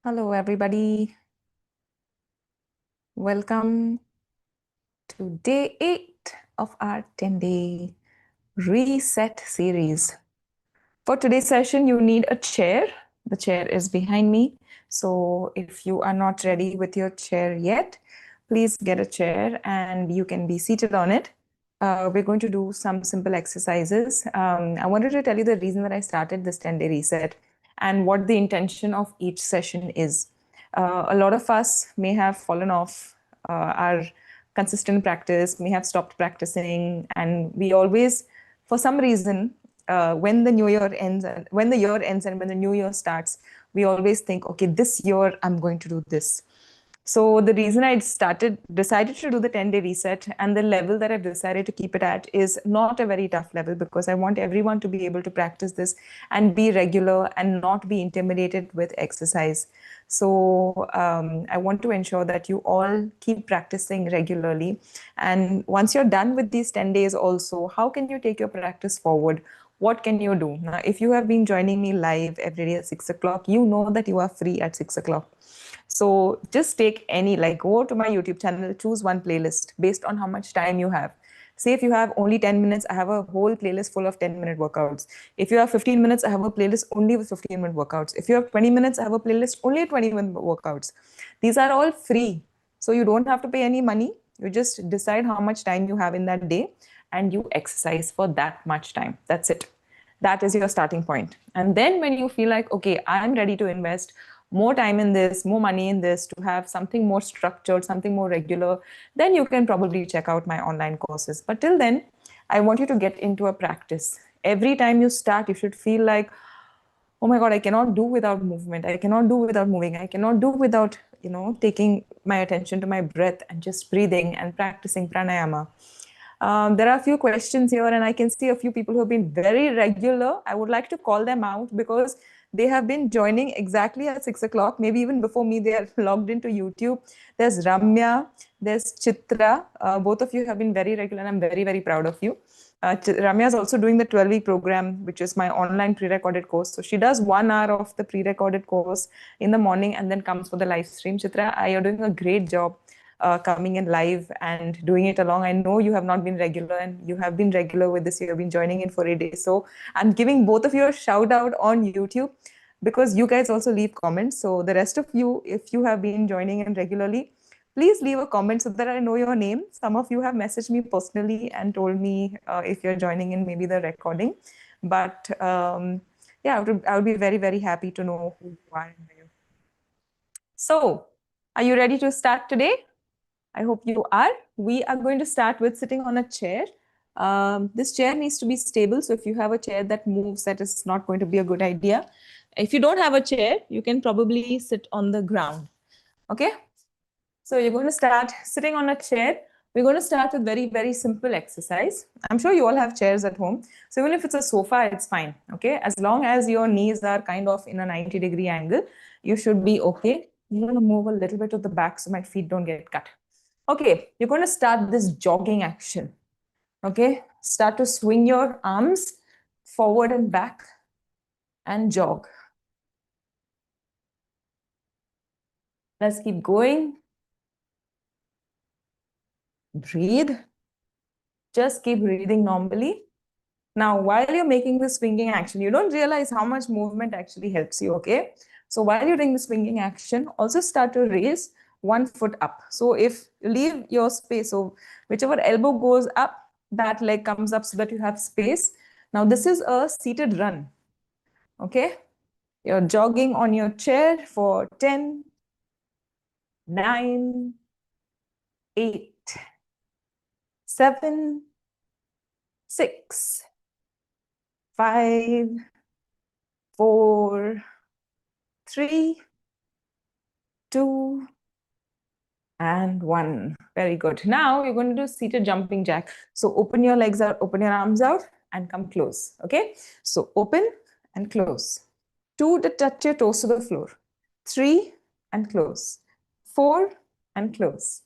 Hello, everybody. Welcome to day 8 of our 10-day reset series. For today's session, you need a chair. The chair is behind me. So if you are not ready with your chair yet, please get a chair and you can be seated on it. We're going to do some simple exercises. I wanted to tell you the reason that I started this 10-day reset and what the intention of each session is. A lot of us may have fallen off our consistent practice, may have stopped practicing, and we always, for some reason, when the new year ends, and when the year ends and when the new year starts, we always think, okay, this year I'm going to do this. So the reason I decided to do the 10-day reset and the level that I've decided to keep it at is not a very tough level, because I want everyone to be able to practice this and be regular and not be intimidated with exercise. So I want to ensure that you all keep practicing regularly. And once you're done with these 10 days also, how can you take your practice forward? What can you do? Now, if you have been joining me live every day at 6 o'clock, you know that you are free at 6 o'clock. So just take any, like go to my YouTube channel, choose one playlist based on how much time you have. Say if you have only 10 minutes, I have a whole playlist full of 10-minute workouts. If you have 15 minutes, I have a playlist only with 15-minute workouts. If you have 20 minutes, I have a playlist only 20-minute workouts. These are all free. So you don't have to pay any money. You just decide how much time you have in that day and you exercise for that much time. That's it. That is your starting point. And then when you feel like, okay, I'm ready to invest more time in this, more money in this, to have something more structured, something more regular, then you can probably check out my online courses. But till then, I want you to get into a practice. Every time you start, you should feel like, oh my God, I cannot do without movement. I cannot do without moving. I cannot do without, taking my attention to my breath and just breathing and practicing pranayama. There are a few questions here, and I can see a few people who have been very regular. I would like to call them out because they have been joining exactly at 6 o'clock, maybe even before me. They are logged into YouTube. There's Ramya, there's Chitra. Both of you have been very regular, and I'm very, very proud of you. Ramya is also doing the 12-week program, which is my online pre-recorded course. So she does 1 hour of the pre-recorded course in the morning and then comes for the live stream. Chitra, you're doing a great job coming in live and doing it along. I know you have not been regular, and you have been regular with this. You have been joining in for 8 days. So I'm giving both of you a shout out on YouTube because you guys also leave comments. So the rest of you, if you have been joining in regularly, please leave a comment so that I know your name. Some of you have messaged me personally and told me if you're joining in maybe the recording. But yeah, I would be very, very happy to know who you are. So are you ready to start today? I hope you are. We are going to start with sitting on a chair. This chair needs to be stable. So if you have a chair that moves, that is not going to be a good idea. If you don't have a chair, you can probably sit on the ground. Okay? So you're going to start sitting on a chair. We're going to start with very, very simple exercise. I'm sure you all have chairs at home. So even if it's a sofa, it's fine. Okay? As long as your knees are kind of in a 90-degree angle, you should be okay. I'm going to move a little bit to the back so my feet don't get cut. Okay, you're going to start this jogging action. Okay, start to swing your arms forward and back and jog. Let's keep going. Breathe. Just keep breathing normally. Now, while you're making the swinging action, you don't realize how much movement actually helps you, okay? So while you're doing the swinging action, also start to raise one foot up. So if you leave your space, so whichever elbow goes up, that leg comes up so that you have space. Now, this is a seated run, okay? You're jogging on your chair for 10, 9, 8, 7, 6, 5, 4, 3, 2, and 1. Very good. Now you're going to do seated jumping jack. So open your legs out, open your arms out and come close. Okay. So open and close. 2 to touch your toes to the floor. 3 and close. 4 and close.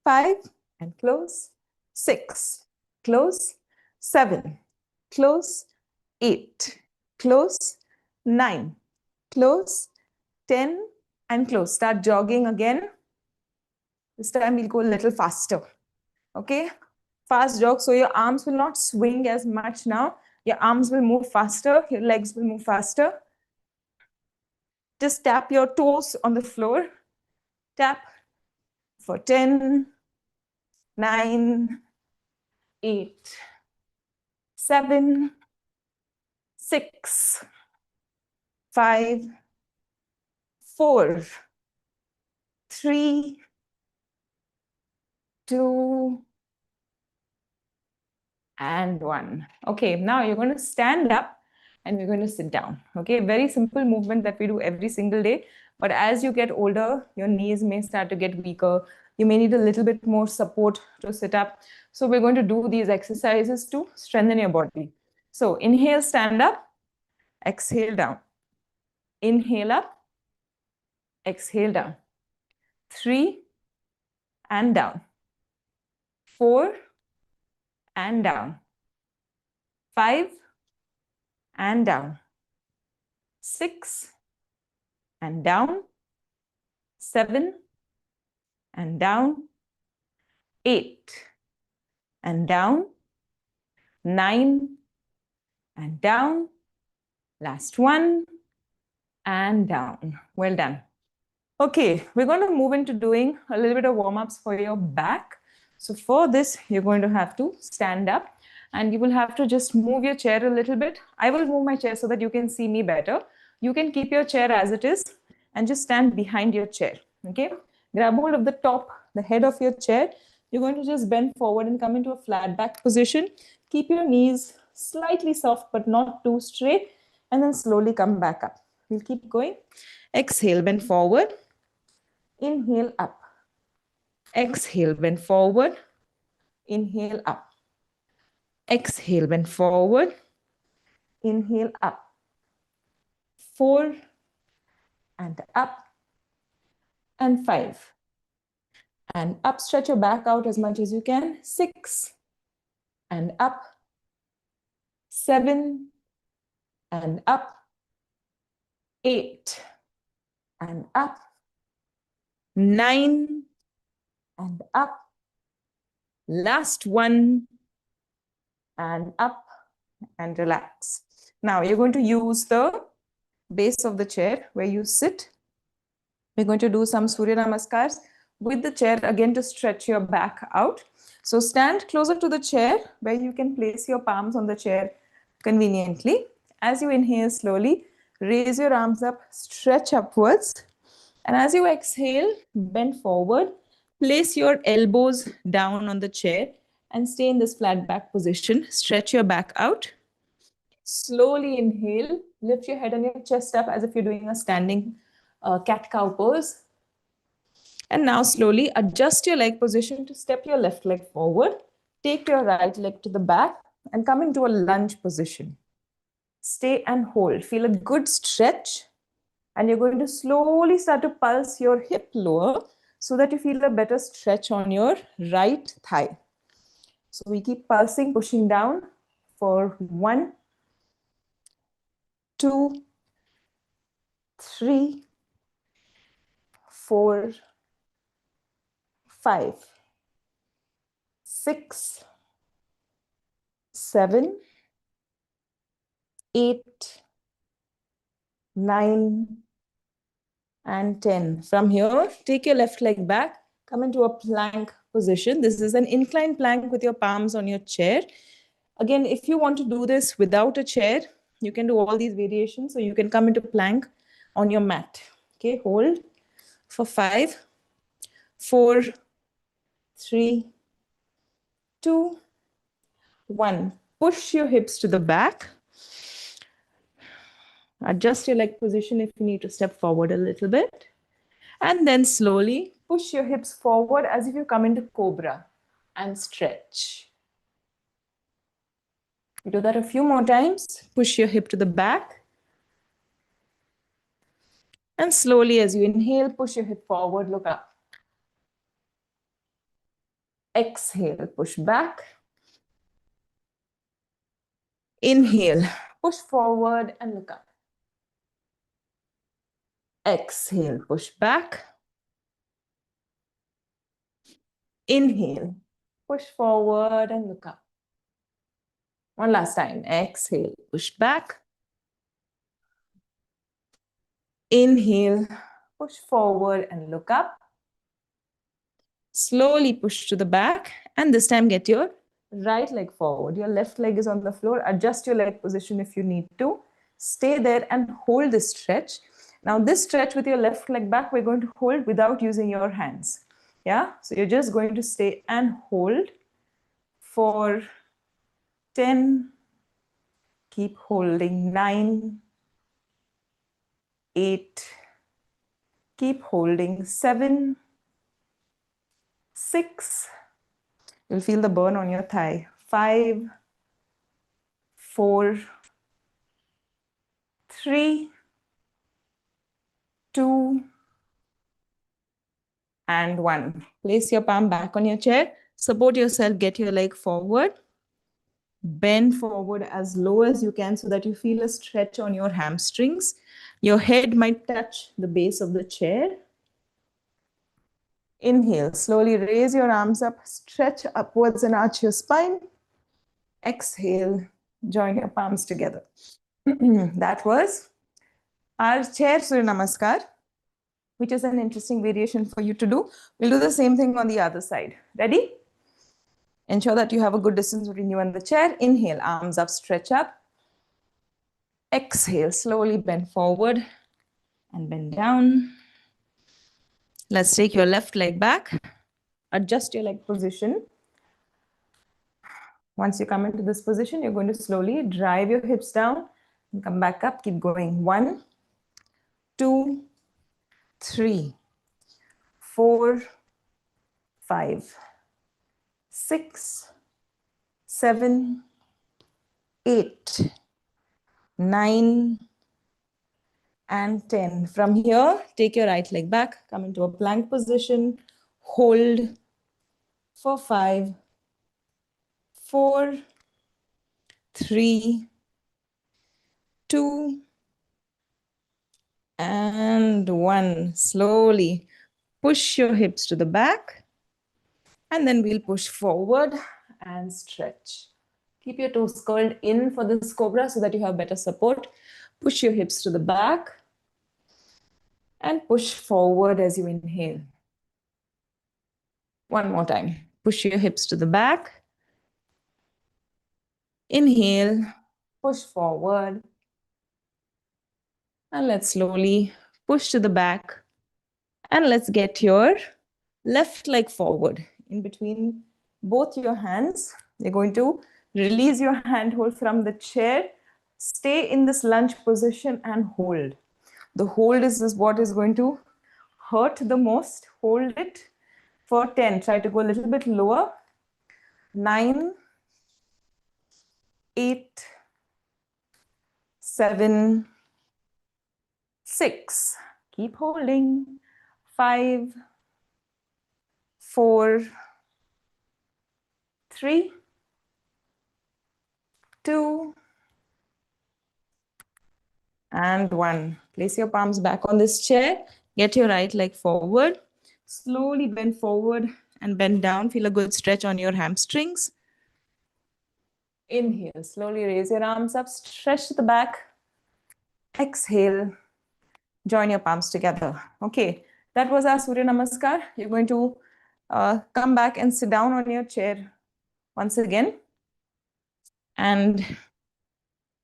5 and close. 6, close. 7, close. 8, close. 9, close. 10, and close. Start jogging again. This time we'll go a little faster. Okay? Fast jog, so your arms will not swing as much now. Your arms will move faster, your legs will move faster. Just tap your toes on the floor. Tap for 10, 9, 8, 7, 6, 5, 4, 3, 2, and 1. Okay, now you're going to stand up and we're going to sit down. Okay, very simple movement that we do every single day. But as you get older, your knees may start to get weaker. You may need a little bit more support to sit up. So we're going to do these exercises to strengthen your body. So inhale, stand up. Exhale, down. Inhale up. Exhale, down. 3 and down. 4 and down. 5 and down. 6 and down. 7 and down. 8 and down. 9 and down. Last one and down. Well done. Okay, we're going to move into doing a little bit of warm-ups for your back. So for this, you're going to have to stand up and you will have to just move your chair a little bit. I will move my chair so that you can see me better. You can keep your chair as it is and just stand behind your chair. Okay, grab hold of the top, the head of your chair. You're going to just bend forward and come into a flat back position. Keep your knees slightly soft but not too straight, and then slowly come back up. We'll keep going. Exhale, bend forward. Inhale up. Exhale, bend forward. Inhale up. Exhale, bend forward. Inhale up. 4 and up. And 5. And up, stretch your back out as much as you can. 6 and up. 7 and up. 8 and up. 9 and up. Last one and up and relax. Now you're going to use the base of the chair where you sit. We're going to do some surya namaskars with the chair again to stretch your back out. So stand closer to the chair where you can place your palms on the chair conveniently. As you inhale slowly, raise your arms up, stretch upwards. And as you exhale, bend forward, place your elbows down on the chair and stay in this flat back position. Stretch your back out. Slowly inhale, lift your head and your chest up as if you're doing a standing cat-cow pose. And now slowly adjust your leg position to step your left leg forward. Take your right leg to the back and come into a lunge position. Stay and hold. Feel a good stretch. And you're going to slowly start to pulse your hip lower so that you feel a better stretch on your right thigh. So we keep pulsing, pushing down for 1, 2, 3, 4, 5, 6, 7, 8, 9, and 10. From here, take your left leg back, come into a plank position. This is an inclined plank with your palms on your chair. Again, if you want to do this without a chair, you can do all these variations. So you can come into plank on your mat. Okay, hold for 5, 4, 3, 2, 1. Push your hips to the back. Adjust your leg position if you need to step forward a little bit. And then slowly push your hips forward as if you come into cobra and stretch. You do that a few more times. Push your hip to the back. And slowly as you inhale, push your hip forward, look up. Exhale, push back. Inhale, push forward and look up. Exhale, push back. Inhale, push forward and look up. One last time. Exhale, push back. Inhale, push forward and look up. Slowly push to the back, and this time get your right leg forward. Your left leg is on the floor. Adjust your leg position if you need to. Stay there and hold this stretch. Now this stretch with your left leg back, we're going to hold without using your hands. Yeah, so you're just going to stay and hold for 10. Keep holding. 9, 8. Keep holding. 7, 6. You'll feel the burn on your thigh. 5, 4, 3, 2, and 1. Place your palm back on your chair. Support yourself. Get your leg forward. Bend forward as low as you can so that you feel a stretch on your hamstrings. Your head might touch the base of the chair. Inhale. Slowly raise your arms up. Stretch upwards and arch your spine. Exhale. Join your palms together. That was our chair Surya Namaskar, which is an interesting variation for you to do. We'll do the same thing on the other side. Ready? Ensure that you have a good distance between you and the chair. Inhale, arms up, stretch up. Exhale, slowly bend forward and bend down. Let's take your left leg back. Adjust your leg position. Once you come into this position, you're going to slowly drive your hips down and come back up. Keep going. 1, 2, 3, 4, 5, 6, 7, 8, 9, and 10. From here, take your right leg back, come into a plank position, hold for 5, 4, 3, 2, and 1. Slowly push your hips to the back, and then we'll push forward and stretch. Keep your toes curled in for this cobra so that you have better support. Push your hips to the back and push forward as you inhale. One more time. Push your hips to the back. Inhale, push forward. And let's slowly push to the back. And let's get your left leg forward. In between both your hands, you're going to release your handhold from the chair. Stay in this lunge position and hold. The hold is what is going to hurt the most. Hold it for 10. Try to go a little bit lower. 9, 8, 7, 6. Keep holding. 5, 4, 3, 2, and 1. Place your palms back on this chair. Get your right leg forward. Slowly bend forward and bend down. Feel a good stretch on your hamstrings. Inhale. Slowly raise your arms up. Stretch to the back. Exhale. Join your palms together. Okay. That was our Surya Namaskar. You're going to come back and sit down on your chair once again. And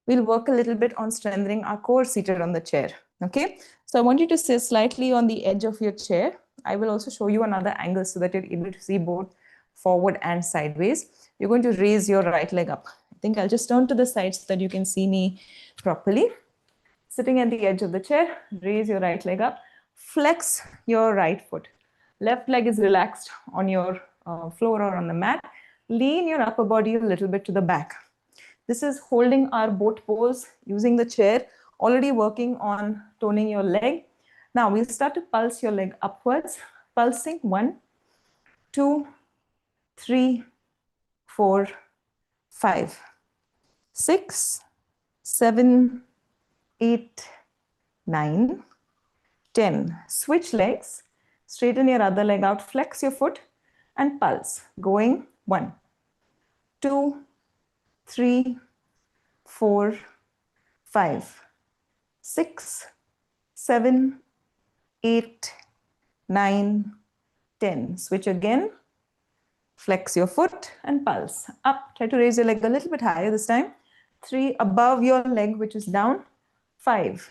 we'll work a little bit on strengthening our core seated on the chair. Okay. So I want you to sit slightly on the edge of your chair. I will also show you another angle so that you're able to see both forward and sideways. You're going to raise your right leg up. I think I'll just turn to the side so that you can see me properly. Sitting at the edge of the chair, raise your right leg up. Flex your right foot. Left leg is relaxed on your floor or on the mat. Lean your upper body a little bit to the back. This is holding our boat pose using the chair, already working on toning your leg. Now we'll start to pulse your leg upwards, pulsing 1, 2, 3, 4, 5, 6, 7, 8, 9, 10. Switch legs. Straighten your other leg out. Flex your foot and pulse. Going 1, 2, 3, 4, 5, 6, 7, 8, 9, 10. Switch again. Flex your foot and pulse. Up. Try to raise your leg a little bit higher this time. 3 above your leg, which is down. 5,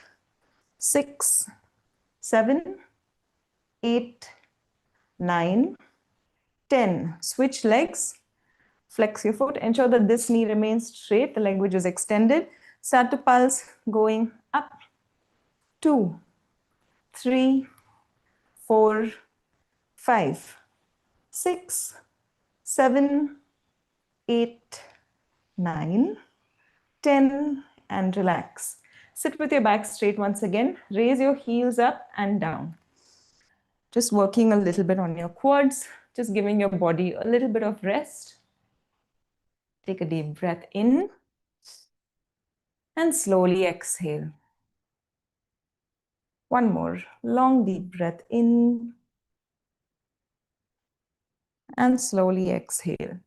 6, 7, 8, 9, 10. Switch legs. Flex your foot. Ensure that this knee remains straight, the leg which is extended. Start to pulse, going up. 2, 3, 4, 5, 6, 7, 8, 9, 10, and relax. Sit with your back straight once again. Raise your heels up and down. Just working a little bit on your quads, just giving your body a little bit of rest. Take a deep breath in and slowly exhale. One more long deep breath in and slowly exhale.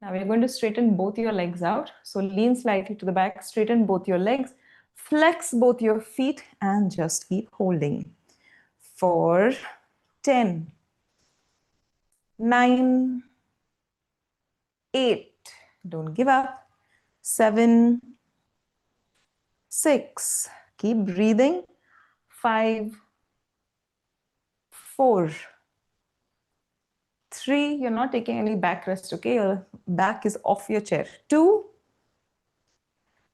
Now we're going to straighten both your legs out. So lean slightly to the back, straighten both your legs, flex both your feet and just keep holding. 4, 10, 9, 8, don't give up. 7, 6, keep breathing. 5, 4, 3, you're not taking any back rest, okay? Your back is off your chair. 2,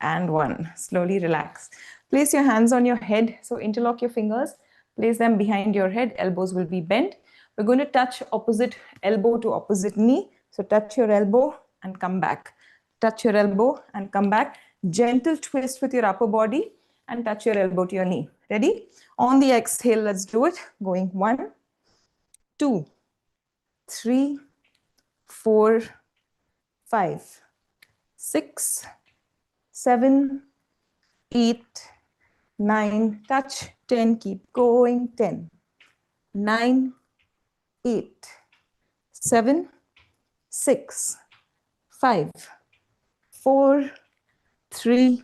and 1. Slowly relax. Place your hands on your head. So interlock your fingers. Place them behind your head. Elbows will be bent. We're going to touch opposite elbow to opposite knee. So touch your elbow and come back. Touch your elbow and come back. Gentle twist with your upper body and touch your elbow to your knee. Ready? On the exhale, let's do it. Going 1, 2, 3, 4, 5, 6, 7, 8, 9, touch, 10, keep going, 10, 9, 8, 7, 6, 5, 4, 3,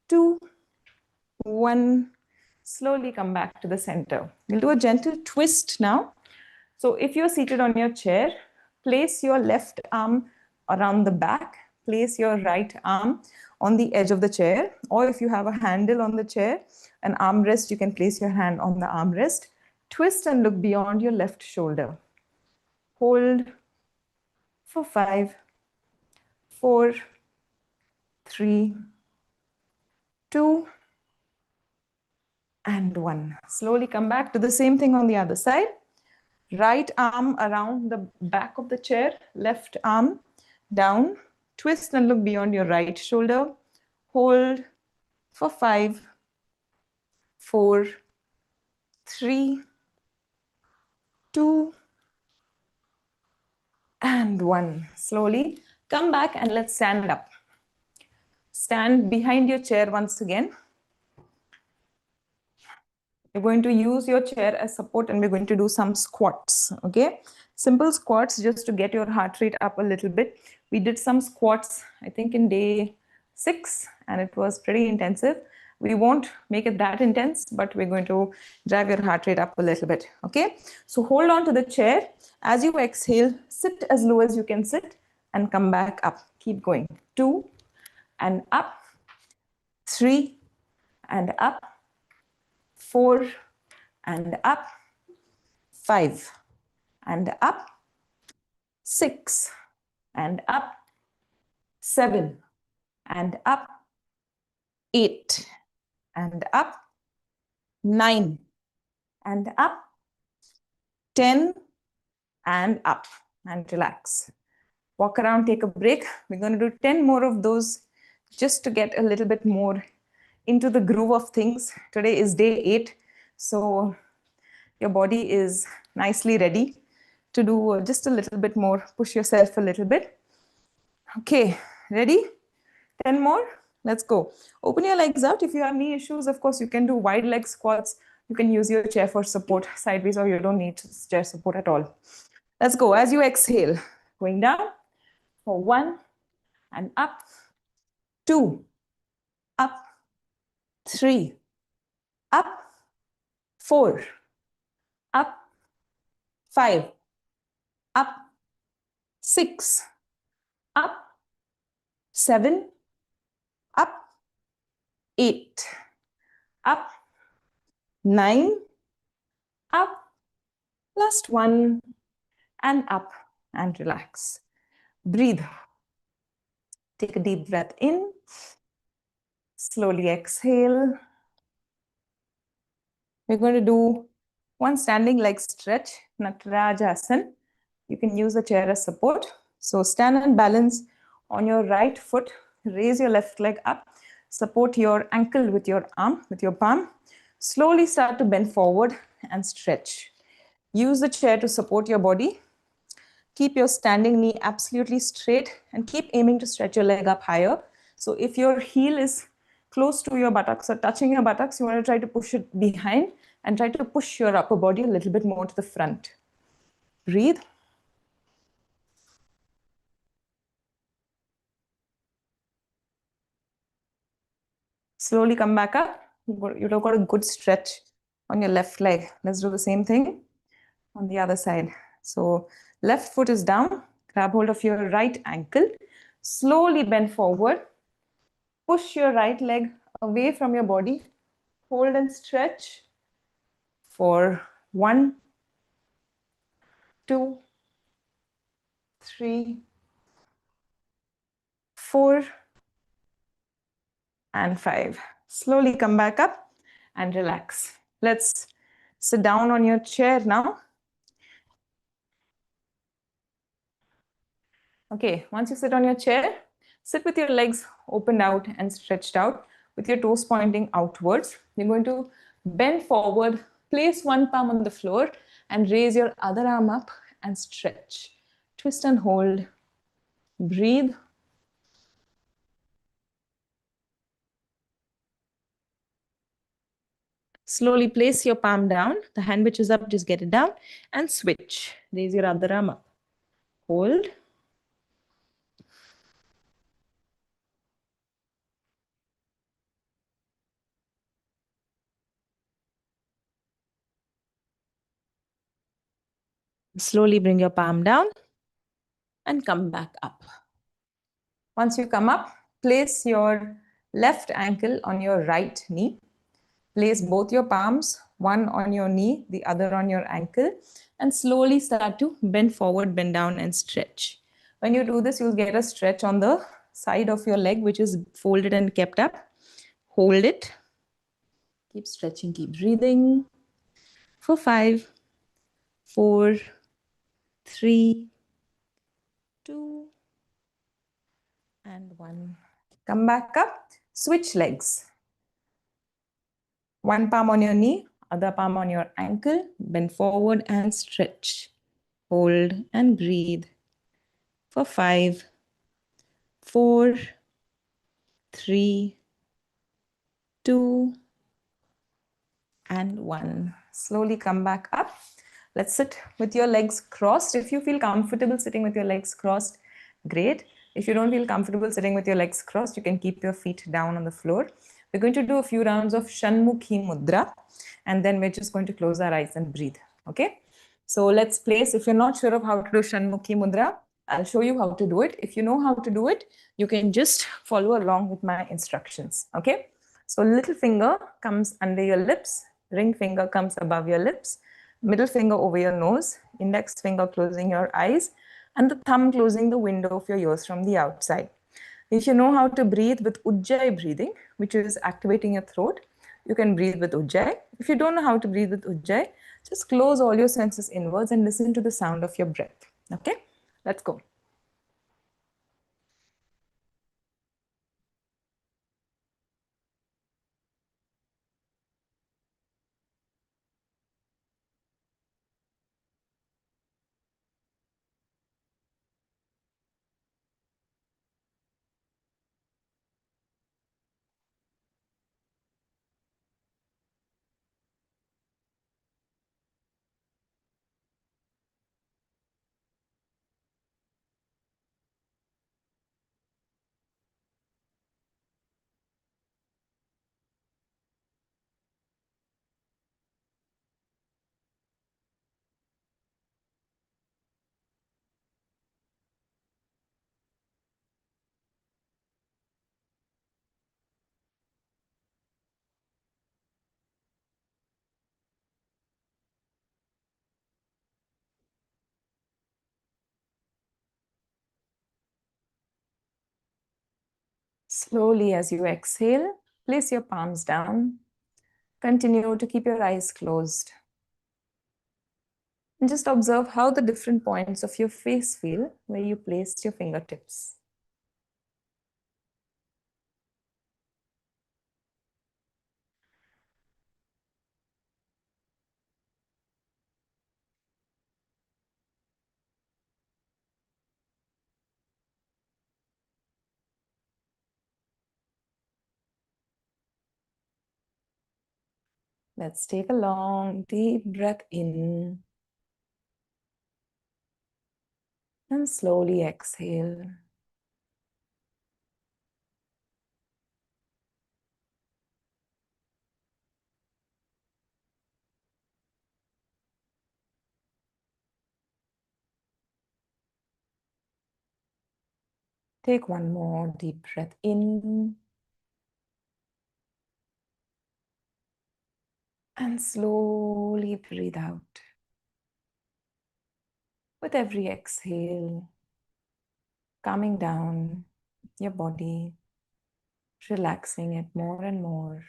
2, 1. Slowly come back to the center. We'll do a gentle twist now. So if you're seated on your chair, place your left arm around the back, place your right arm on the edge of the chair, or if you have a handle on the chair, an armrest, you can place your hand on the armrest. Twist and look beyond your left shoulder. Hold for 5, 4, 3, 2, and 1. Slowly come back to the same thing on the other side. Right arm around the back of the chair, left arm down. Twist and look beyond your right shoulder. Hold for 5, 4, 3, 2, and 1. Slowly come back and let's stand up. Stand behind your chair once again. You're going to use your chair as support and we're going to do some squats, okay? Simple squats just to get your heart rate up a little bit. We did some squats, I think in day 6, and it was pretty intensive. We won't make it that intense, but we're going to drive your heart rate up a little bit, okay? So hold on to the chair. As you exhale, sit as low as you can sit and come back up. Keep going. 2 and up, 3 and up, 4 and up, 5 and up, 6 and up, 7 and up, 8 and up, 9 and up, 10 and up, and relax. Walk around, take a break. We're going to do 10 more of those just to get a little bit more into the groove of things. Today is day 8, so your body is nicely ready to do just a little bit more. Push yourself a little bit. Okay, ready? 10 more. Let's go. Open your legs out. If you have knee issues, of course, you can do wide leg squats. You can use your chair for support sideways, or you don't need chair support at all. Let's go. As you exhale, going down for 1 and up, 2, up, 3, up, 4, up, 5, up, 6, up, 7, up, 8, up, 9, up, last 1, and up, and relax. Breathe. Take a deep breath in. Slowly exhale. We're going to do one standing leg stretch, Natarajasana. You can use the chair as support. So stand and balance on your right foot. Raise your left leg up. Support your ankle with your arm, with your palm. Slowly start to bend forward and stretch. Use the chair to support your body. Keep your standing knee absolutely straight and keep aiming to stretch your leg up higher. So if your heel is close to your buttocks or touching your buttocks, you want to try to push it behind and try to push your upper body a little bit more to the front. Breathe. Slowly come back up. You've got a good stretch on your left leg. Let's do the same thing on the other side. So left foot is down. Grab hold of your right ankle. Slowly bend forward. Push your right leg away from your body. Hold and stretch for 1, 2, 3, 4, and 5. Slowly come back up and relax. Let's sit down on your chair now. Okay, once you sit on your chair, sit with your legs opened out and stretched out with your toes pointing outwards. You're going to bend forward, place one palm on the floor and raise your other arm up and stretch. Twist and hold. Breathe. Slowly place your palm down. The hand which is up, just get it down and switch. Raise your other arm up. Hold. Slowly bring your palm down and come back up. Once you come up, place your left ankle on your right knee. Place both your palms, one on your knee, the other on your ankle, and slowly start to bend forward, bend down, and stretch. When you do this, you'll get a stretch on the side of your leg, which is folded and kept up. Hold it. Keep stretching, keep breathing. For 5, 4, 3, 2, and 1. Come back up. Switch legs. One palm on your knee, other palm on your ankle. Bend forward and stretch. Hold and breathe. For 5, 4, 3, 2, and 1. Slowly come back up. Let's sit with your legs crossed. If you feel comfortable sitting with your legs crossed, great. If you don't feel comfortable sitting with your legs crossed, you can keep your feet down on the floor. We're going to do a few rounds of Shanmukhi Mudra, and then we're just going to close our eyes and breathe. Okay? So let's place, if you're not sure of how to do Shanmukhi Mudra, I'll show you how to do it. If you know how to do it, you can just follow along with my instructions. Okay? So little finger comes under your lips, ring finger comes above your lips, middle finger over your nose, index finger closing your eyes, and the thumb closing the window of your ears from the outside. If you know how to breathe with Ujjayi breathing, which is activating your throat, you can breathe with Ujjayi. If you don't know how to breathe with Ujjayi, just close all your senses inwards and listen to the sound of your breath. Okay, let's go. Slowly, as you exhale, place your palms down. Continue to keep your eyes closed. And just observe how the different points of your face feel where you placed your fingertips. Let's take a long, deep breath in and slowly exhale. Take one more deep breath in and slowly breathe out. With every exhale, calming down your body, relaxing it more and more.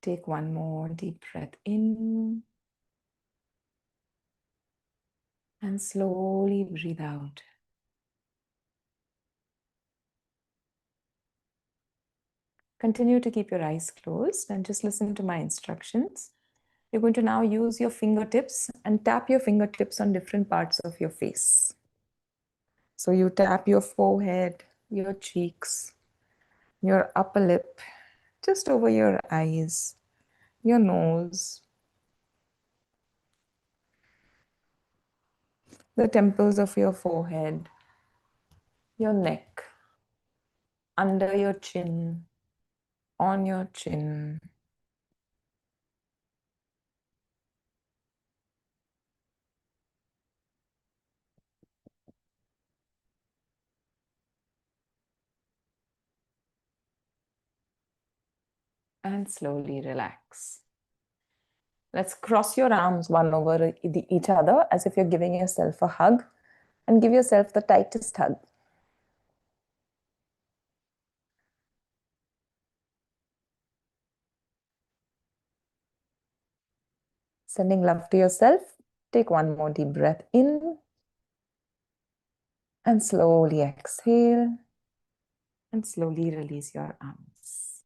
Take one more deep breath in and slowly breathe out. Continue to keep your eyes closed and just listen to my instructions. You're going to now use your fingertips and tap your fingertips on different parts of your face. So you tap your forehead, your cheeks, your upper lip, just over your eyes, your nose, the temples of your forehead, your neck, under your chin, on your chin. And slowly relax. Let's cross your arms one over each other as if you're giving yourself a hug, and give yourself the tightest hug. Sending love to yourself. Take one more deep breath in and slowly exhale and slowly release your arms.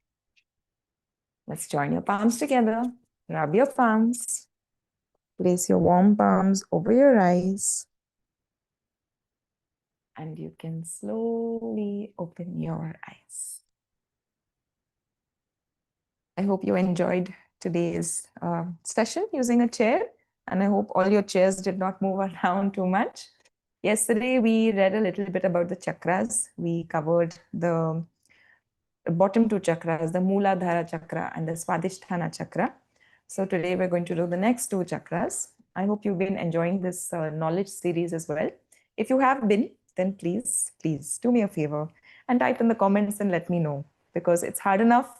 Let's join your palms together. Rub your palms. Place your warm palms over your eyes. And you can slowly open your eyes. I hope you enjoyed today's session using a chair, and I hope all your chairs did not move around too much. Yesterday, we read a little bit about the chakras. We covered the bottom two chakras, the Mooladhara chakra and the Swadhisthana chakra. So today we're going to do the next two chakras. I hope you've been enjoying this knowledge series as well. If you have been, then please do me a favor and type in the comments and let me know, because it's hard enough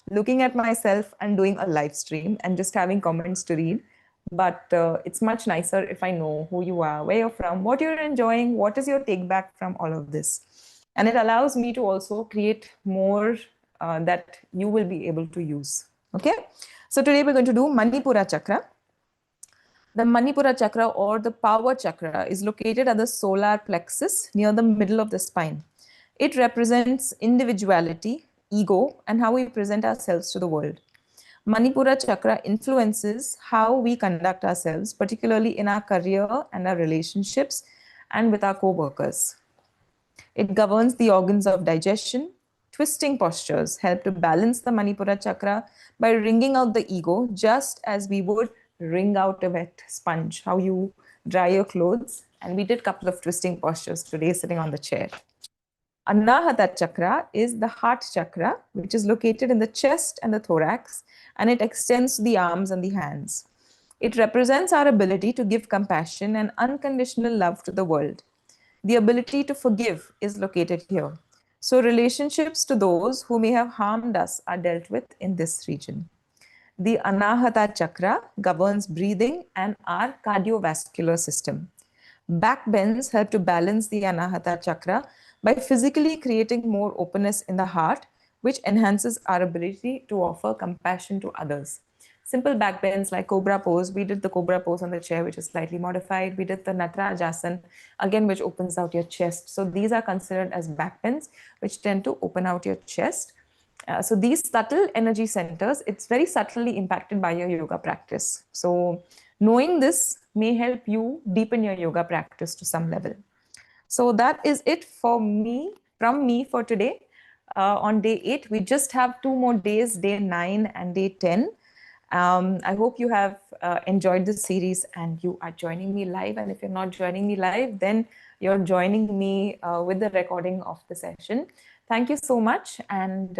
looking at myself and doing a live stream and just having comments to read. But it's much nicer if I know who you are, where you're from, what you're enjoying, what is your take back from all of this. And it allows me to also create more that you will be able to use. Okay. So today we're going to do Manipura chakra. The Manipura chakra, or the power chakra, is located at the solar plexus near the middle of the spine. It represents individuality, ego, and how we present ourselves to the world. Manipura chakra influences how we conduct ourselves, particularly in our career and our relationships and with our co-workers. It governs the organs of digestion. Twisting postures help to balance the Manipura chakra by wringing out the ego, just as we would wring out a wet sponge, how you dry your clothes. And we did a couple of twisting postures today sitting on the chair. Anahata chakra is the heart chakra, which is located in the chest and the thorax, and it extends to the arms and the hands. It represents our ability to give compassion and unconditional love to the world. The ability to forgive is located here. So relationships to those who may have harmed us are dealt with in this region. The Anahata Chakra governs breathing and our cardiovascular system. Back bends help to balance the Anahata Chakra by physically creating more openness in the heart, which enhances our ability to offer compassion to others. Simple back bends like Cobra pose. We did the Cobra pose on the chair, which is slightly modified. We did the Natarajasana, again, which opens out your chest. So these are considered as back bends, which tend to open out your chest. So these subtle energy centers, it's very subtly impacted by your yoga practice. So knowing this may help you deepen your yoga practice to some level. So that is it for me, from me for today. On day 8, we just have 2 more days, day 9 and day 10. I hope you have enjoyed this series and you are joining me live. And if you're not joining me live, then you're joining me with the recording of the session. Thank you so much. And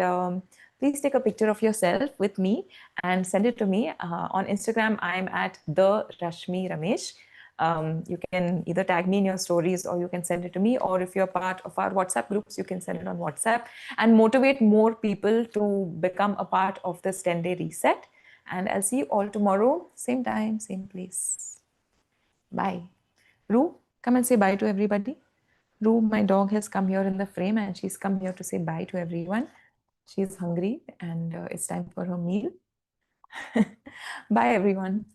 please take a picture of yourself with me and send it to me. On Instagram, I'm at the Rashmi Ramesh. You can either tag me in your stories or you can send it to me, or if you're part of our WhatsApp groups, you can send it on WhatsApp and motivate more people to become a part of this 10-day reset. And I'll see you all tomorrow, same time, same place. Bye. Roo, come and say bye to everybody. Roo, my dog, has come here in the frame and she's come here to say bye to everyone. She's hungry and it's time for her meal. Bye, everyone.